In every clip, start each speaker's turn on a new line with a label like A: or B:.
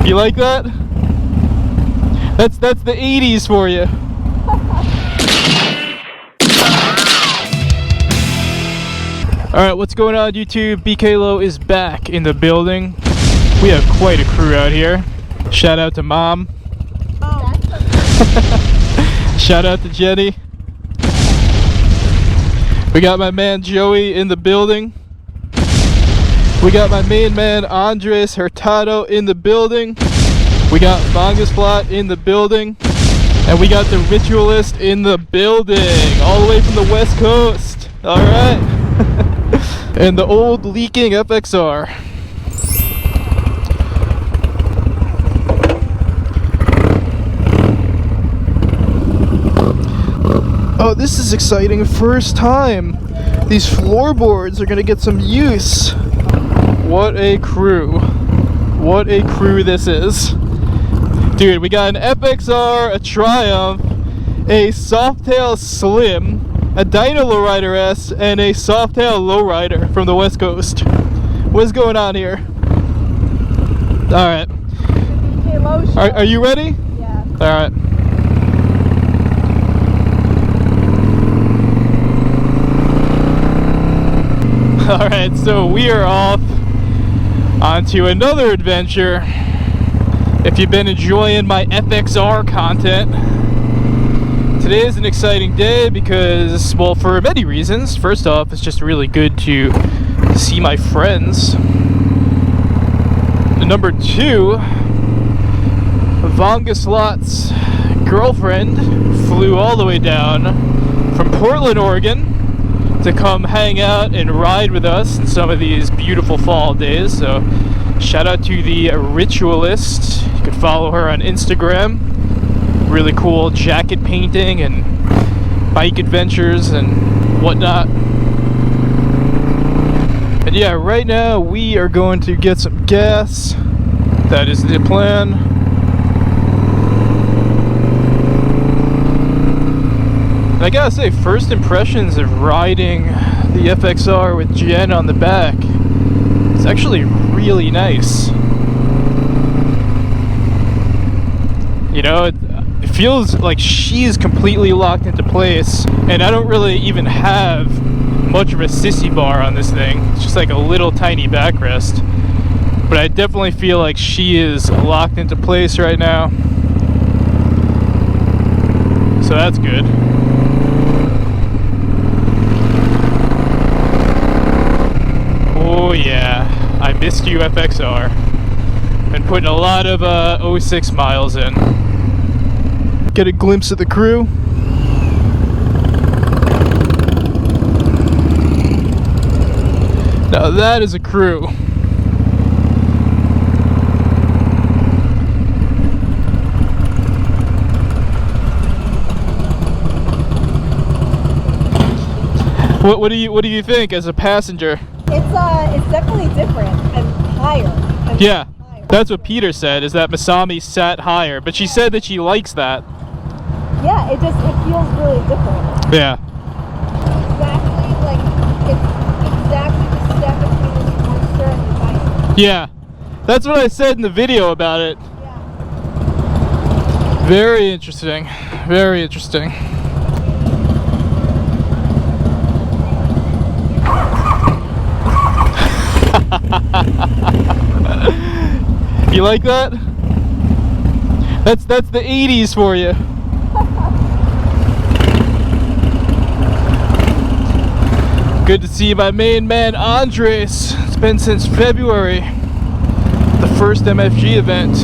A: You like that? That's the 80s for you. Alright, what's going on YouTube? BKLO is back in the building. We have quite a crew out here. Shout out to Mom.
B: Oh.
A: Shout out to Jenny. We got my man Joey in the building. We got my main man Andres Hurtado in the building. We got Bongasplot in the building. And we got the Ritualist in the building. All the way from the West Coast. Alright. And the old leaking FXR. Oh, this is exciting. First time these floorboards are gonna get some use. What a crew. What a crew this is. Dude, we got an FXR, a Triumph, a Softail Slim, a Dyna lowrider S, and a Softail lowrider from the West Coast. What's going on here? Alright. Are you ready?
B: Yeah.
A: Alright. Alright, so we are off onto another adventure. If you've been enjoying my FXR content, today is an exciting day because, well, for many reasons. First off, it's just really good to see my friends. And number two, Vongaslot's girlfriend flew all the way down from Portland, Oregon to come hang out and ride with us in some of these beautiful fall days. So shout out to the Ritualist. You can follow her on Instagram. Really cool jacket painting and bike adventures and whatnot. And yeah, right now we are going to get some gas. That is the plan. And I gotta say, first impressions of riding the FXR with Jen on the back, it's actually really nice. You know, it feels like she's completely locked into place, and I don't really even have much of a sissy bar on this thing. It's just like a little tiny backrest. But I definitely feel like she is locked into place right now. So that's good. Oh yeah, I missed you, FXR. Been putting a lot of 06 miles in. Get a glimpse of the crew. Now that is a crew. What do you think as a passenger?
B: It's definitely different and higher.
A: Yeah, that's what Peter said, is that Masami sat higher, but she said that she likes that.
B: Yeah, it feels really different.
A: Yeah.
B: Exactly, like it's exactly the step between the Monster and the Dyna.
A: Yeah, that's what I said in the video about it.
B: Yeah.
A: Very interesting. Very interesting. You like that? That's the 80s for you. Good to see my main man Andres. It's been since February, the first MFG event.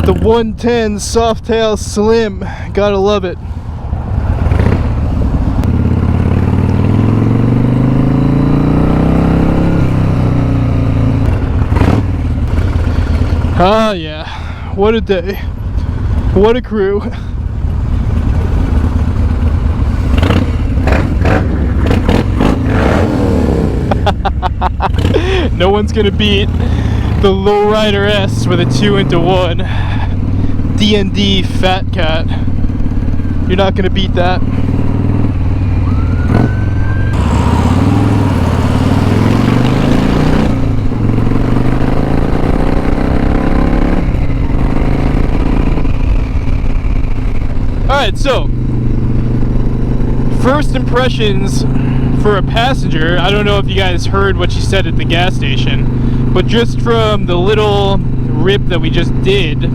A: The 110 Softail Slim, gotta love it. Ah yeah, what a day, what a crew. No one's gonna beat the Lowrider S with a 2-into-1 D&D Fat Cat. You're not gonna beat that. Alright, so first impressions for a passenger. I don't know if you guys heard what she said at the gas station, but just from the little rip that we just did,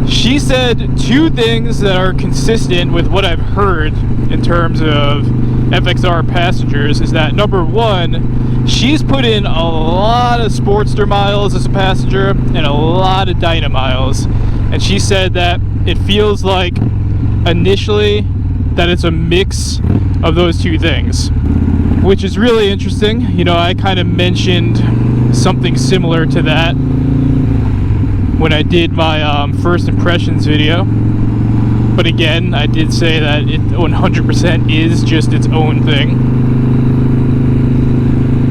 A: she said two things that are consistent with what I've heard in terms of FXR passengers. Is that number one, she's put in a lot of Sportster miles as a passenger and a lot of Dyna miles, and she said that it feels like initially that it's a mix of those two things, which is really interesting. You know, I kind of mentioned something similar to that when I did my first impressions video, but again, I did say that it 100% is just its own thing.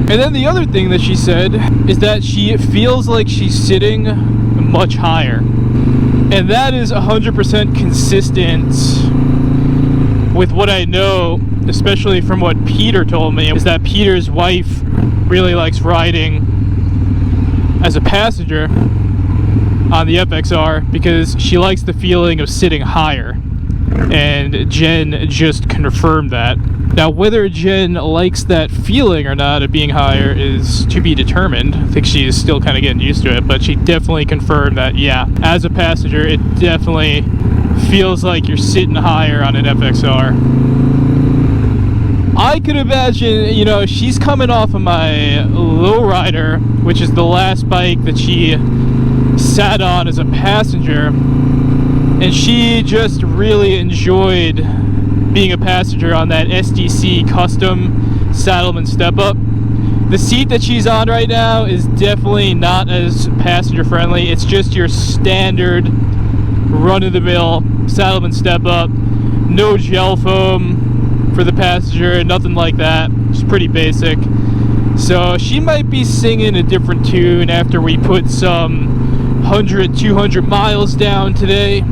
A: And then the other thing that she said is that she feels like she's sitting much higher, and that is 100% consistent with what I know, especially from what Peter told me, is that Peter's wife really likes riding as a passenger on the FXR because she likes the feeling of sitting higher, and Jen just confirmed that. Now, whether Jen likes that feeling or not of being higher is to be determined. I think she is still kind of getting used to it, but she definitely confirmed that, yeah, as a passenger, it definitely feels like you're sitting higher on an FXR. I could imagine, you know, she's coming off of my lowrider, which is the last bike that she sat on as a passenger, and she just really enjoyed being a passenger on that SDC custom Saddlemen Step Up. The seat that she's on right now is definitely not as passenger friendly. It's just your standard run-of-the-mill Saddlemen Step Up, no gel foam for the passenger, nothing like that. It's pretty basic. So she might be singing a different tune after we put some 100, 200 miles down today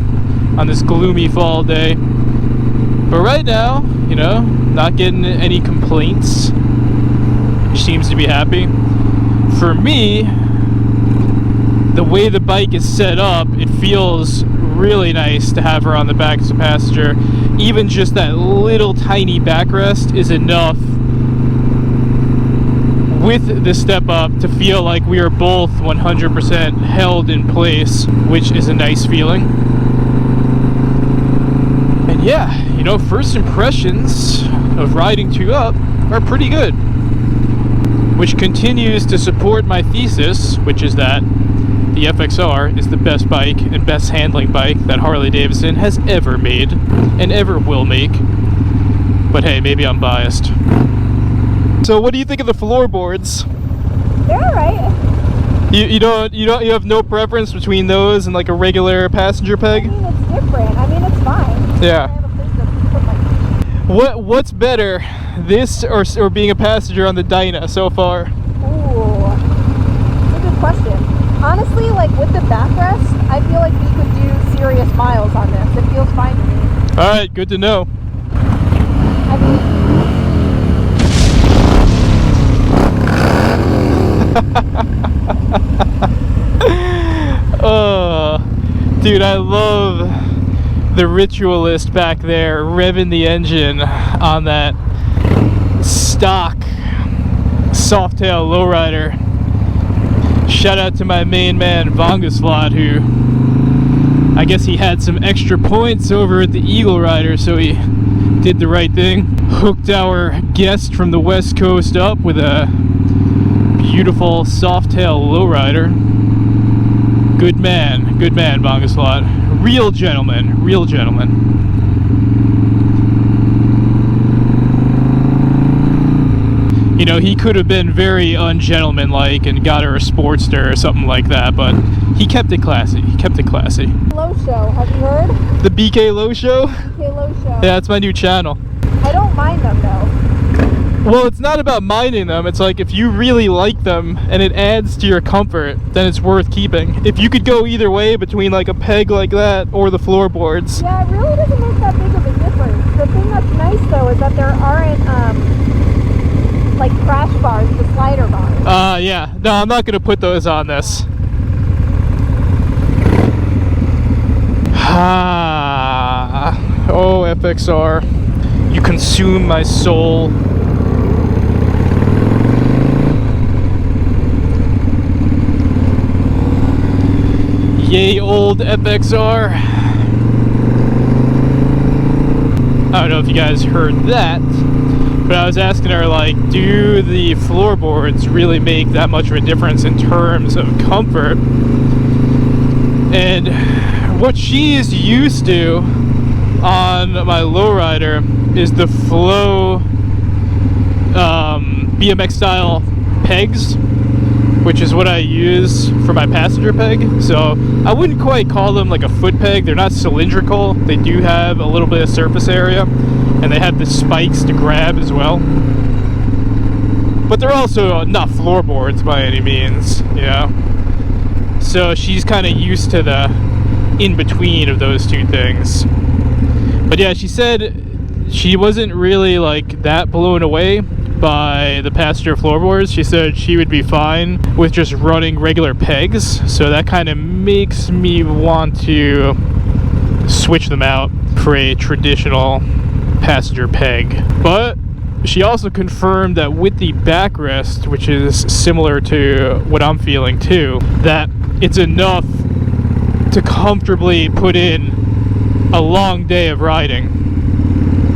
A: on this gloomy fall day. But right now, you know, not getting any complaints. She seems to be happy. For me, the way the bike is set up, it feels really nice to have her on the back as a passenger. Even just that little tiny backrest is enough with the step up to feel like we are both 100% held in place, which is a nice feeling. And yeah, you know, first impressions of riding 2-Up are pretty good, which continues to support my thesis, which is that the FXR is the best bike and best handling bike that Harley-Davidson has ever made and ever will make. But hey, maybe I'm biased. So what do you think of the floorboards?
B: They're alright.
A: You have no preference between those and like a regular passenger peg?
B: I mean, it's different. I mean, it's fine.
A: Yeah.
B: I have a place to put my...
A: What's better, this or being a passenger on the Dyna so far?
B: Ooh, that's a good question. Honestly, like with the backrest, I feel like we could do serious miles on this. It feels fine to me.
A: All right, good to know.
B: I mean,
A: oh, dude, I love the ritualist back there revving the engine on that stock Softail lowrider. Shout out to my main man Vongaslot, who I guess he had some extra points over at the Eagle Rider, so he did the right thing. Hooked our guest from the West Coast up with a beautiful Softail lowrider. Good man, Vongaslot. Real gentleman, real gentleman. You know, he could have been very ungentlemanlike and got her a Sportster or something like that, but he kept it classy. He kept it classy.
B: Low Show, have you heard?
A: The BK Low Show?
B: BK Low Show.
A: Yeah, that's my new channel.
B: I don't mind them though.
A: Well, it's not about minding them. It's like if you really like them and it adds to your comfort, then it's worth keeping. If you could go either way between like a peg like that or the floorboards.
B: Yeah, it really doesn't make that big of a difference. The thing that's nice though is that there aren't like crash bars, the slider bars.
A: Yeah. No, I'm not gonna put those on this. Oh, FXR, you consume my soul. Yay, old FXR. I don't know if you guys heard that, but I was asking her, like, do the floorboards really make that much of a difference in terms of comfort? And what she is used to on my lowrider is the FLO MX Style Pegs, which is what I use for my passenger peg. So I wouldn't quite call them like a foot peg. They're not cylindrical. They do have a little bit of surface area, and they have the spikes to grab as well. But they're also not floorboards by any means, you know. So she's kind of used to the in-between of those two things. But yeah, she said she wasn't really like that blown away by the passenger floorboards. She said she would be fine with just running regular pegs, so that kind of makes me want to switch them out for a traditional passenger peg. But she also confirmed that with the backrest, which is similar to what I'm feeling too, that it's enough to comfortably put in a long day of riding,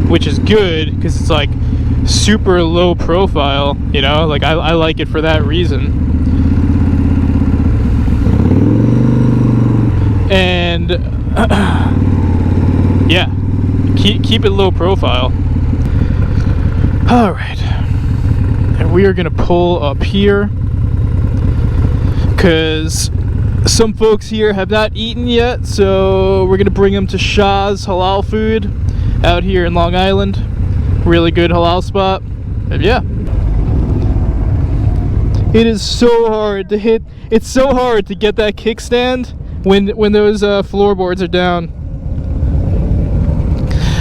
A: which is good because it's like super low profile, you know, like I like it for that reason. And yeah, keep it low profile. All right, and we are gonna pull up here because some folks here have not eaten yet, so we're gonna bring them to Shah's Halal Food out here in Long Island. Really good halal spot. And yeah, it is so hard to hit. It's so hard to get that kickstand when those floorboards are down.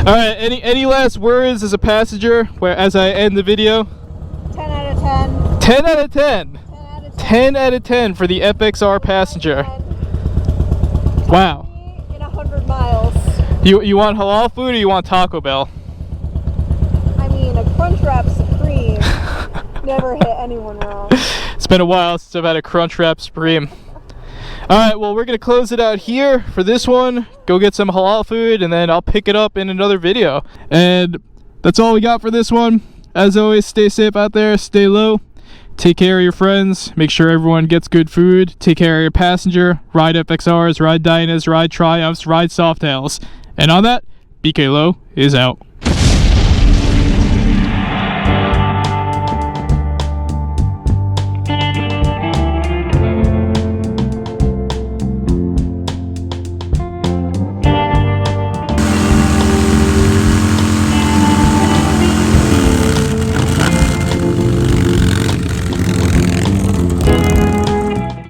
A: All right, any last words as a passenger where as I end the video?
B: 10 out of 10.
A: 10 out of 10.
B: 10
A: out of 10 for the FXR passenger. Wow.
B: In 100 miles.
A: You want halal food or you want Taco Bell?
B: I mean, a Crunchwrap Supreme never hit anyone wrong.
A: It's been a while since I've had a Crunchwrap Supreme. Alright, well, we're going to close it out here for this one. Go get some halal food, and then I'll pick it up in another video. And that's all we got for this one. As always, stay safe out there, stay low. Take care of your friends. Make sure everyone gets good food. Take care of your passenger. Ride FXRs, ride Dynas, ride Triumphs, ride Softails. And on that, BK Low is out.